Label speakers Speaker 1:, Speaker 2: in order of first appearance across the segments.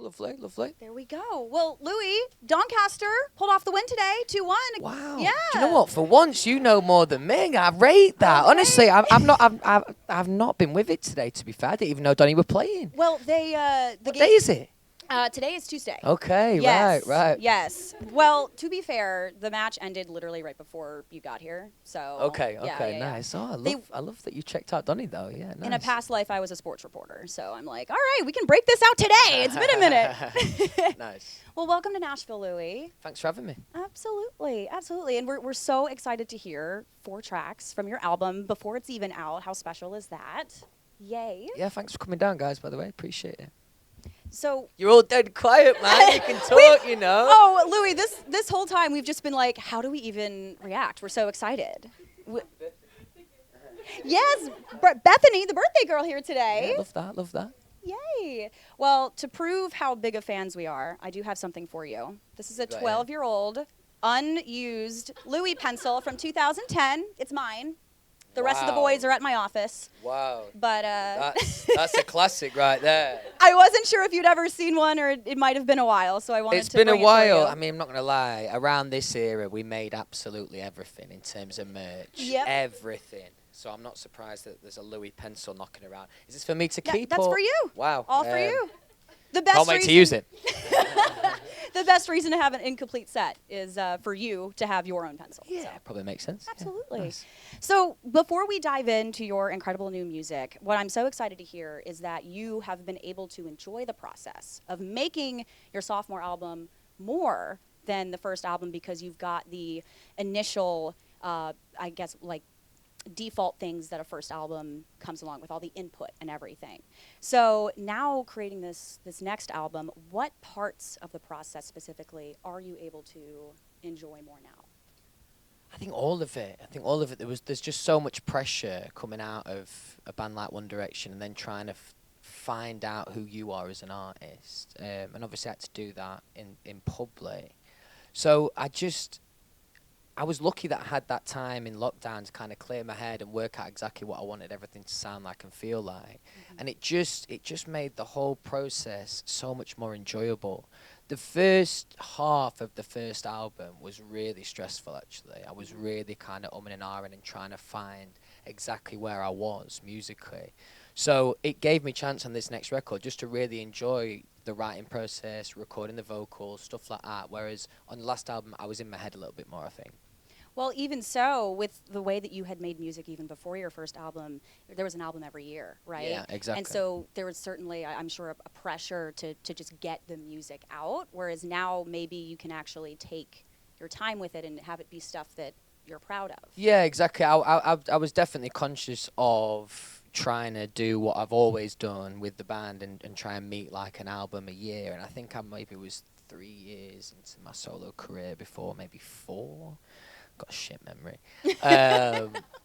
Speaker 1: lovely, lovely.
Speaker 2: There we go. Well, Louis, Doncaster pulled off the win today, 2-1.
Speaker 1: Wow.
Speaker 2: Yeah.
Speaker 1: Do you know what? For once, you know more than me. I rate that.
Speaker 2: Okay.
Speaker 1: Honestly, I've not been with it today. To be fair, I didn't even know Donny were playing.
Speaker 2: Well,
Speaker 1: What day is it?
Speaker 2: Today is Tuesday.
Speaker 1: Okay,
Speaker 2: Yes,
Speaker 1: right.
Speaker 2: Yes. Well, to be fair, the match ended literally right before you got here. So
Speaker 1: Okay,
Speaker 2: yeah.
Speaker 1: nice. Oh, I love that you checked out Donny though. Yeah, nice.
Speaker 2: In a past life, I was a sports reporter, so I'm like, all right, we can break this out today. It's been a minute.
Speaker 1: Nice.
Speaker 2: Well, welcome to Nashville, Louis.
Speaker 1: Thanks for having me.
Speaker 2: Absolutely, absolutely. And we're so excited to hear 4 tracks from your album before it's even out. How special is that? Yay.
Speaker 1: Yeah, thanks for coming down, guys. By the way, appreciate it.
Speaker 2: So
Speaker 1: You're all dead quiet, man. You can talk, you know.
Speaker 2: Oh, Louis, this whole time we've just been like, how do we even react? We're so excited. Yes, Bethany, the birthday girl here today.
Speaker 1: Yeah, love that.
Speaker 2: Yay. Well, to prove how big of fans we are, I do have something for you. This is a 12-year-old unused Louis pencil from 2010. It's mine. The rest of the boys are at my office.
Speaker 1: Wow.
Speaker 2: But
Speaker 1: that's a classic right there.
Speaker 2: I wasn't sure if you'd ever seen one, or it might have been a while, so I wanted to
Speaker 1: It's been a
Speaker 2: bring it for
Speaker 1: while.
Speaker 2: you.
Speaker 1: I mean, I'm not going to lie. Around this era, we made absolutely everything in terms of merch.
Speaker 2: Yep.
Speaker 1: Everything. So I'm not surprised that there's a Louis pencil knocking around. Is this for me to keep?
Speaker 2: That's for you.
Speaker 1: Wow.
Speaker 2: All for you. The best
Speaker 1: Can't wait
Speaker 2: reason,
Speaker 1: to use it.
Speaker 2: The best reason to have an incomplete set is for you to have your own pencil.
Speaker 1: Yeah,
Speaker 2: so.
Speaker 1: probably makes sense.
Speaker 2: Absolutely.
Speaker 1: Yeah, nice.
Speaker 2: So before we dive into your incredible new music, what I'm so excited to hear is that you have been able to enjoy the process of making your sophomore album more than the first album, because you've got the initial, I guess, like default things that a first album comes along with, all the input and everything. So now creating this next album, what parts of the process specifically are you able to enjoy more now?
Speaker 1: I think all of it. There's just so much pressure coming out of a band like One Direction, and then trying to find out who you are as an artist. And obviously I had to do that in public. So I was lucky that I had that time in lockdown to kind of clear my head and work out exactly what I wanted everything to sound like and feel like. Mm-hmm. And it just made the whole process so much more enjoyable. The first half of the first album was really stressful, actually. I was really kind of umming and ahhing and trying to find exactly where I was musically. So it gave me a chance on this next record just to really enjoy the writing process, recording the vocals, stuff like that. Whereas on the last album, I was in my head a little bit more, I think.
Speaker 2: Well, even so, with the way that you had made music even before your first album, there was an album every year, right?
Speaker 1: Yeah, exactly.
Speaker 2: And so there was certainly, I'm sure, a pressure to just get the music out, whereas now maybe you can actually take your time with it and have it be stuff that you're proud of.
Speaker 1: Yeah, exactly. I was definitely conscious of trying to do what I've always done with the band and try and meet like an album a year. And I think I maybe was 3 years into my solo career before, maybe 4. Got a shit memory.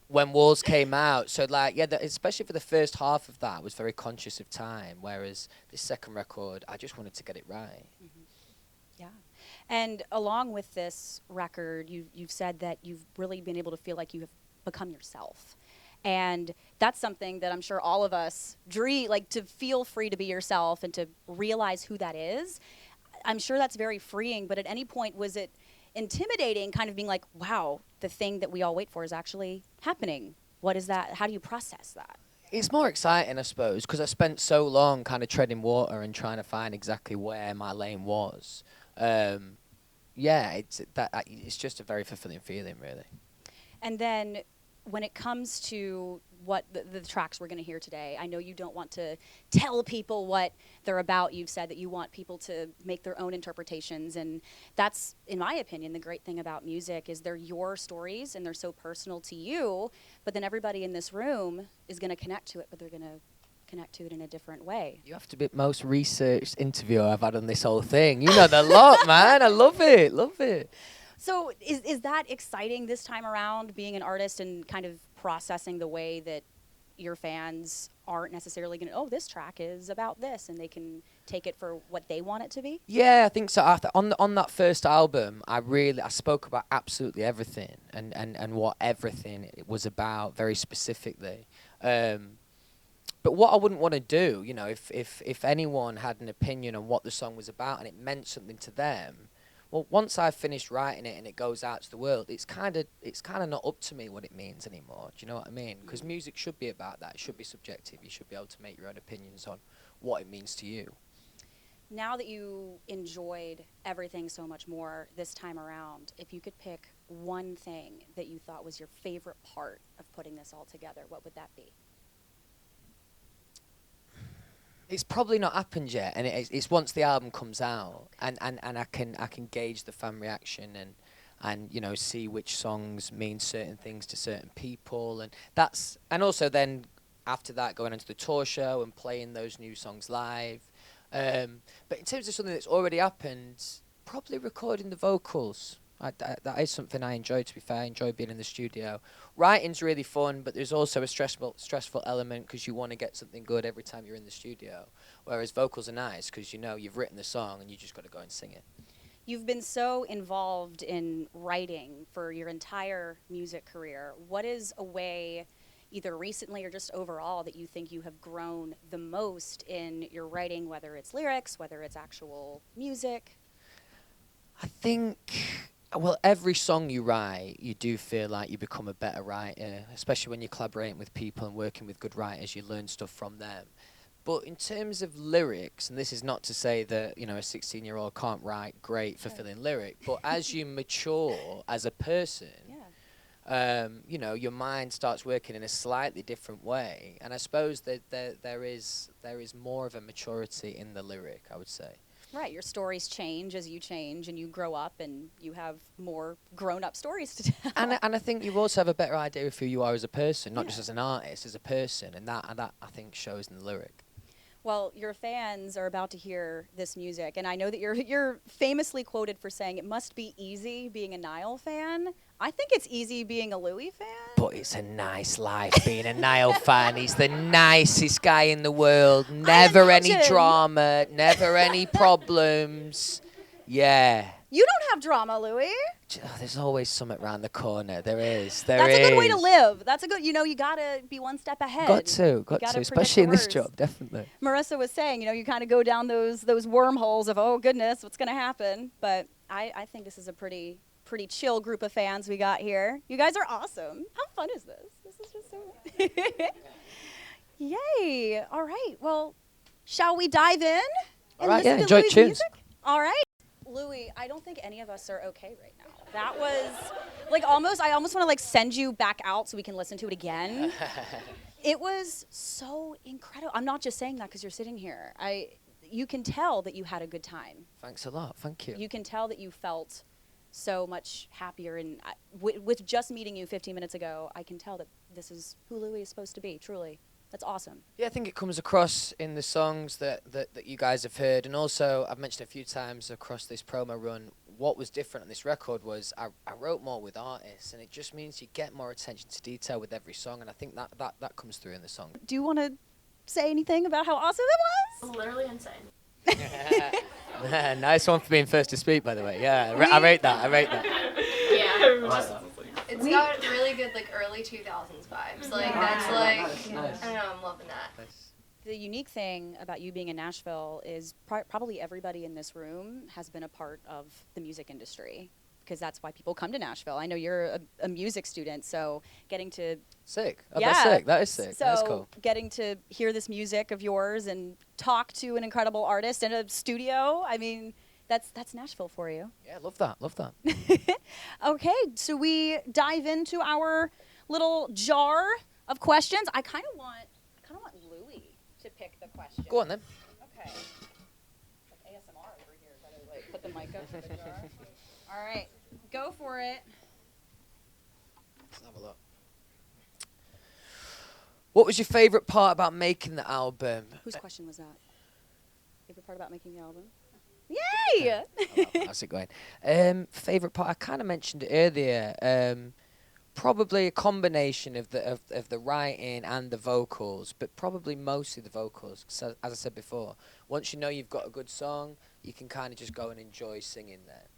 Speaker 1: When Walls came out. So like, yeah, especially for the first half of that, I was very conscious of time. Whereas this second record, I just wanted to get it right.
Speaker 2: Mm-hmm. Yeah. And along with this record, you've said that you've really been able to feel like you have become yourself. And that's something that I'm sure all of us dream, like to feel free to be yourself and to realize who that is. I'm sure that's very freeing, but at any point was it intimidating, kind of being like, wow, the thing that we all wait for is actually happening? What is that? How do you process that?
Speaker 1: It's more exciting, I suppose, because I spent so long kind of treading water and trying to find exactly where my lane was. Yeah, it's just a very fulfilling feeling, really.
Speaker 2: And then when it comes to what the tracks we're going to hear today, I know you don't want to tell people what they're about. You've said that you want people to make their own interpretations, and that's, in my opinion, the great thing about music is they're your stories and they're so personal to you, but then everybody in this room is going to connect to it, but they're going to connect to it in a different way.
Speaker 1: You have to be the most researched interviewer I've had on this whole thing. You know the lot, man. I love it.
Speaker 2: So is that exciting this time around, being an artist and kind of processing the way that your fans aren't necessarily going to, oh, this track is about this, and they can take it for what they want it to be?
Speaker 1: Yeah, I think so. On that first album, I spoke about absolutely everything and what everything it was about very specifically. But what I wouldn't want to do, you know, if anyone had an opinion on what the song was about and it meant something to them, well, once I've finished writing it and it goes out to the world, it's kind of not up to me what it means anymore. Do you know what I mean? Because music should be about that. It should be subjective. You should be able to make your own opinions on what it means to you.
Speaker 2: Now that you enjoyed everything so much more this time around, if you could pick one thing that you thought was your favorite part of putting this all together, what would that be?
Speaker 1: It's probably not happened yet, and it's once the album comes out, and I can gauge the fan reaction and you know, see which songs mean certain things to certain people, and also then after that going into the tour show and playing those new songs live. But in terms of something that's already happened, probably recording the vocals. That is something I enjoy, to be fair. I enjoy being in the studio. Writing's really fun, but there's also a stressful element because you want to get something good every time you're in the studio. Whereas vocals are nice because you know you've written the song and you just got to go and sing it.
Speaker 2: You've been so involved in writing for your entire music career. What is a way, either recently or just overall, that you think you have grown the most in your writing, whether it's lyrics, whether it's actual music?
Speaker 1: I think, well, every song you write, you do feel like you become a better writer, especially when you're collaborating with people and working with good writers, you learn stuff from them. But in terms of lyrics, and this is not to say that, you know, a 16-year-old can't write great, fulfilling lyric, but as you mature as a person, you know, your mind starts working in a slightly different way. And I suppose that there is more of a maturity in the lyric, I would say.
Speaker 2: Right, your stories change as you change and you grow up and you have more grown-up stories to tell.
Speaker 1: And I think you also have a better idea of who you are as a person, not just as an artist, as a person, and that I think shows in the lyric.
Speaker 2: Well, your fans are about to hear this music, and I know that you're famously quoted for saying it must be easy being a Niall fan. I think it's easy being a Louis fan.
Speaker 1: But it's a nice life being a Niall fan. He's the nicest guy in the world. Never any drama, never any problems. Yeah.
Speaker 2: You don't have drama, Louis.
Speaker 1: Oh, there's always something around the corner. There is.
Speaker 2: That's a good way to live. That's a good, you know, you got to be one step ahead.
Speaker 1: Got to, especially in this job, definitely.
Speaker 2: Marissa was saying, you know, you kind of go down those wormholes of, oh, goodness, what's going to happen? But I think this is a pretty chill group of fans we got here. You guys are awesome. How fun is this? This is just so Yay. All right. Well, shall we dive in?
Speaker 1: All right, yeah, enjoy tunes.
Speaker 2: Music? All right. Louis, I don't think any of us are okay right now. That was like I almost want to like send you back out so we can listen to it again. It was so incredible. I'm not just saying that because you're sitting here. You can tell that you had a good time.
Speaker 1: Thanks a lot. Thank you.
Speaker 2: You can tell that you felt so much happier. And with just meeting you 15 minutes ago, I can tell that this is who Louis is supposed to be, truly. That's awesome.
Speaker 1: Yeah, I think it comes across in the songs that you guys have heard. And also, I've mentioned a few times across this promo run, what was different on this record was I wrote more with artists. And it just means you get more attention to detail with every song. And I think that comes through in the song.
Speaker 2: Do you want to say anything about how awesome it was?
Speaker 3: Literally insane.
Speaker 1: Nice one for being first to speak, by the way. Yeah, I rate that.
Speaker 3: Yeah. It's got really good, like, early 2000s vibes. Like, that's like,
Speaker 1: Nice.
Speaker 3: I don't know, I'm loving that.
Speaker 1: Nice.
Speaker 2: The unique thing about you being in Nashville is probably everybody in this room has been a part of the music industry, because that's why people come to Nashville. I know you're a music student, so getting to...
Speaker 1: Sick. Oh, yeah. That's sick. That is sick.
Speaker 2: So
Speaker 1: that's cool.
Speaker 2: Getting to hear this music of yours and talk to an incredible artist in a studio, I mean... That's Nashville for you.
Speaker 1: Yeah, love that.
Speaker 2: Okay, so we dive into our little jar of questions. I kind of want Louis to pick the question.
Speaker 1: Go on then.
Speaker 2: Okay. Like ASMR over here. Gotta like put the mic up to the jar. All right, go for it.
Speaker 1: Let's have a look. What was your favorite part about making the album?
Speaker 2: Whose question was that? Favorite part about making the album? Yay!
Speaker 1: How's it going? Favorite part? I kind of mentioned it earlier. Probably a combination of the writing and the vocals, but probably mostly the vocals. 'Cause as I said before, once you know you've got a good song, you can kind of just go and enjoy singing there.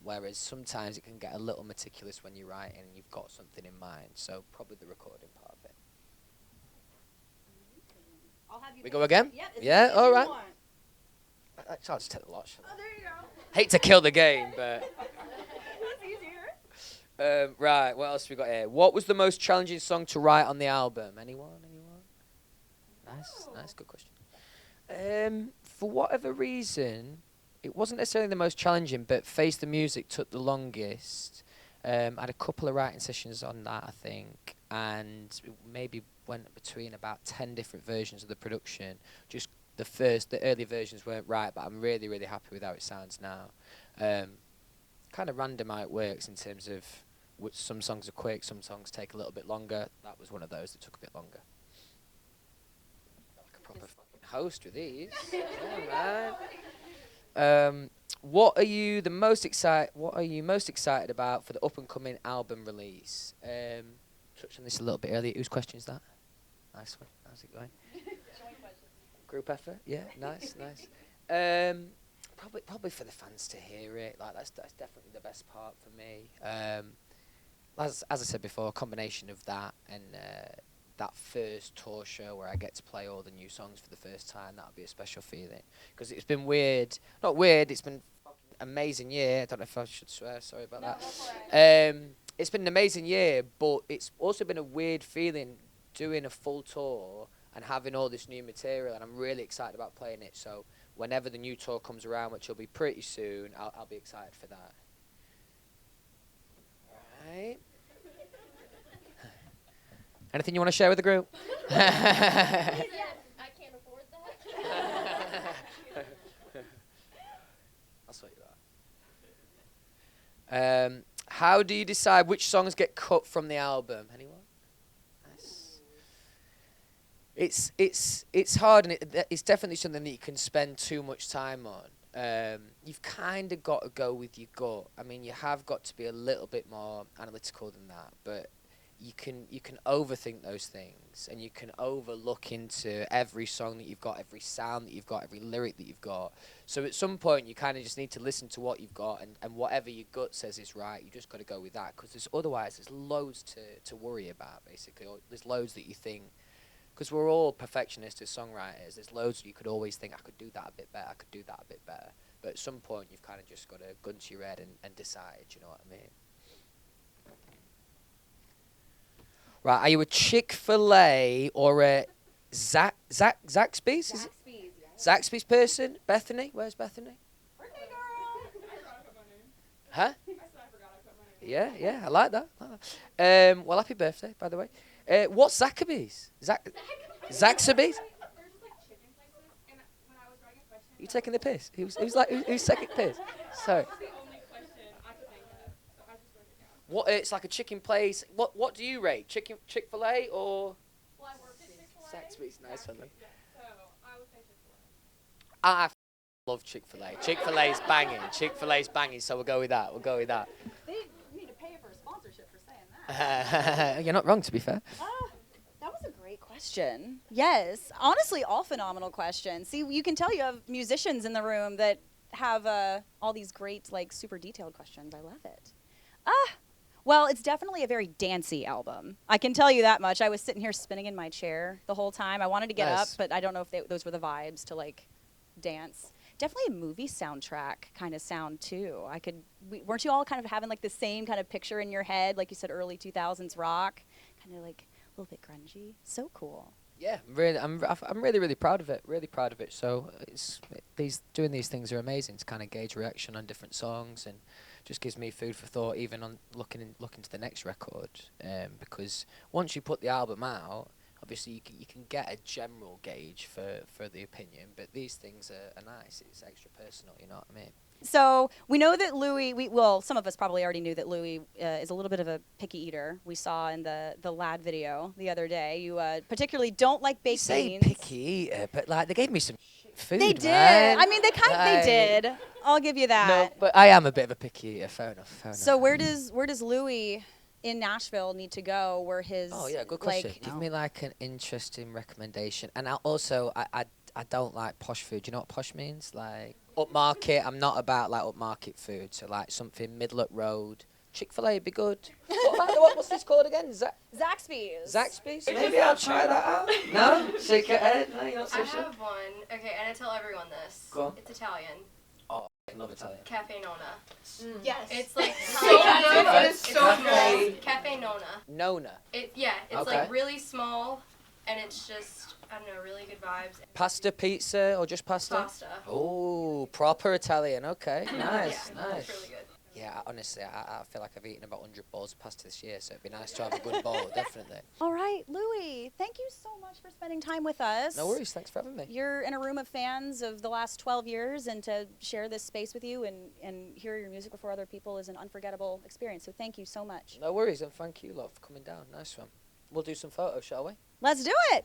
Speaker 1: Whereas sometimes it can get a little meticulous when you're writing and you've got something in mind. So probably the recording part of it.
Speaker 2: I'll have you.
Speaker 1: We go again?
Speaker 2: Yep.
Speaker 1: Yeah, all right. Actually, I'll just take the lot.
Speaker 2: Oh, there you go.
Speaker 1: Hate to kill the game, but...
Speaker 2: That's easier.
Speaker 1: Right, what else have we got here? What was the most challenging song to write on the album? Anyone? Nice, good question. For whatever reason, it wasn't necessarily the most challenging, but Face the Music took the longest. I had a couple of writing sessions on that, I think, and it maybe went between about 10 different versions of the production. Just the early versions weren't right, but I'm really, really happy with how it sounds now. Kind of random how it works in terms of which some songs are quick, some songs take a little bit longer. That was one of those that took a bit longer. Like a proper fucking host with these. Yeah, man. What are you most excited about for the up and coming album release? Touched on this a little bit earlier. Whose question is that? Nice one. How's it going? Group effort. Yeah, nice. Probably for the fans to hear it. Like that's definitely the best part for me. As I said before, a combination of that and that first tour show where I get to play all the new songs for the first time, that'll be a special feeling. Because it's been weird. Not weird, it's been an amazing year. I don't know if I should swear, sorry about that. It's been an amazing year, but it's also been a weird feeling doing a full tour and having all this new material, and I'm really excited about playing it. So whenever the new tour comes around, which will be pretty soon, I'll be excited for that. Right. Anything you want to share with the group?
Speaker 3: Yes, I can't afford that.
Speaker 1: I'll sort you out. How do you decide which songs get cut from the album? Anyone? Nice. It's hard, and it's definitely something that you can spend too much time on. You've kind of got to go with your gut. I mean, you have got to be a little bit more analytical than that, but you can overthink those things, and you can overlook into every song that you've got, every sound that you've got, every lyric that you've got. So at some point, you kind of just need to listen to what you've got, and whatever your gut says is right, you just got to go with that, because otherwise there's loads to worry about, basically. Or there's loads that you think, because we're all perfectionists as songwriters, there's loads that you could always think, I could do that a bit better, I could do that a bit better. But at some point, you've kind of just got to gun to your head and decide, you know what I mean? Right, are you a Chick-fil-A or a Zaxby's? Is it? Zaxby's person? Bethany? Where's Bethany?
Speaker 2: Birthday girl.
Speaker 1: Huh? Yeah, I like that. Well, happy birthday, by the way. What's Zaxby's? Zaxby's? You taking the piss? Who's taking the piss? Sorry. What? It's like a chicken place. What do you rate? Chick-fil-A or?
Speaker 3: Well, I worked at Chick-fil-A.
Speaker 1: Zaxby's, nice one.
Speaker 3: Yeah, so I would say Chick-fil-A.
Speaker 1: I love Chick-fil-A. Chick-fil-A's banging. Chick-fil-A's banging. So we'll go with that.
Speaker 2: They need to pay for a sponsorship for saying that.
Speaker 1: You're not wrong, to be fair.
Speaker 2: That was a great question. Yes, honestly, all phenomenal questions. See, you can tell you have musicians in the room that have all these great, like, super detailed questions. I love it. Well, it's definitely a very dancey album. I can tell you that much. I was sitting here spinning in my chair the whole time. I wanted to get up, but I don't know if those were the vibes to, like, dance. Definitely a movie soundtrack kind of sound, too. Weren't you all kind of having, like, the same kind of picture in your head, like you said, early 2000s rock? Kind of, like, a little bit grungy. So cool.
Speaker 1: Yeah, I'm really proud of it. Really proud of it. So doing these things are amazing to kind of gauge reaction on different songs, and just gives me food for thought even on looking to the next record. Because once you put the album out, obviously you can get a general gauge for the opinion, but these things are nice. It's extra personal, you know what I mean?
Speaker 2: So we know that Louis, some of us probably already knew that Louis is a little bit of a picky eater. We saw in the Lad video the other day. You particularly don't like baked beans.
Speaker 1: Picky eater, but like they gave me some food.
Speaker 2: They did.
Speaker 1: Man.
Speaker 2: I mean, they did. I'll give you that.
Speaker 1: No, but I am a bit of a picky eater. Fair enough.
Speaker 2: So where does Louis in Nashville need to go? Where his
Speaker 1: good question. Give me like an interesting recommendation. And I don't like posh food. Do you know what posh means? Like upmarket. I'm not about like upmarket food. So like something middle of road, Chick-fil-A would be good. What's this called again?
Speaker 2: Zaxby's.
Speaker 1: Zaxby's? Maybe I'll try that out. No? Shake your head. No, you're not so
Speaker 3: I
Speaker 1: sure?
Speaker 3: have one. Okay, and I tell everyone this.
Speaker 1: Go on.
Speaker 3: It's Italian.
Speaker 1: Oh, I love Italian.
Speaker 3: Cafe Nona.
Speaker 4: Yes.
Speaker 3: It's like
Speaker 4: So
Speaker 3: tiny.
Speaker 4: good. It's so
Speaker 1: Cafe-
Speaker 4: good.
Speaker 3: Cafe Nona.
Speaker 1: Nona.
Speaker 3: It's
Speaker 1: Okay.
Speaker 3: like really small, and it's just, I don't know, really good vibes.
Speaker 1: Pasta, pizza, or just pasta?
Speaker 3: Pasta.
Speaker 1: Oh, proper Italian. Okay, nice,
Speaker 3: Yeah,
Speaker 1: nice.
Speaker 3: it's really good.
Speaker 1: Yeah, honestly, I feel like I've eaten about 100 bowls of pasta this year, so it'd be nice to have a good bowl, definitely.
Speaker 2: All right, Louis, thank you so much for spending time with us.
Speaker 1: No worries, thanks for having me.
Speaker 2: You're in a room of fans of the last 12 years, and to share this space with you and hear your music before other people is an unforgettable experience. So thank you so much.
Speaker 1: No worries, and thank you, lot, for coming down. Nice one. We'll do some photos, shall we?
Speaker 2: Let's do it.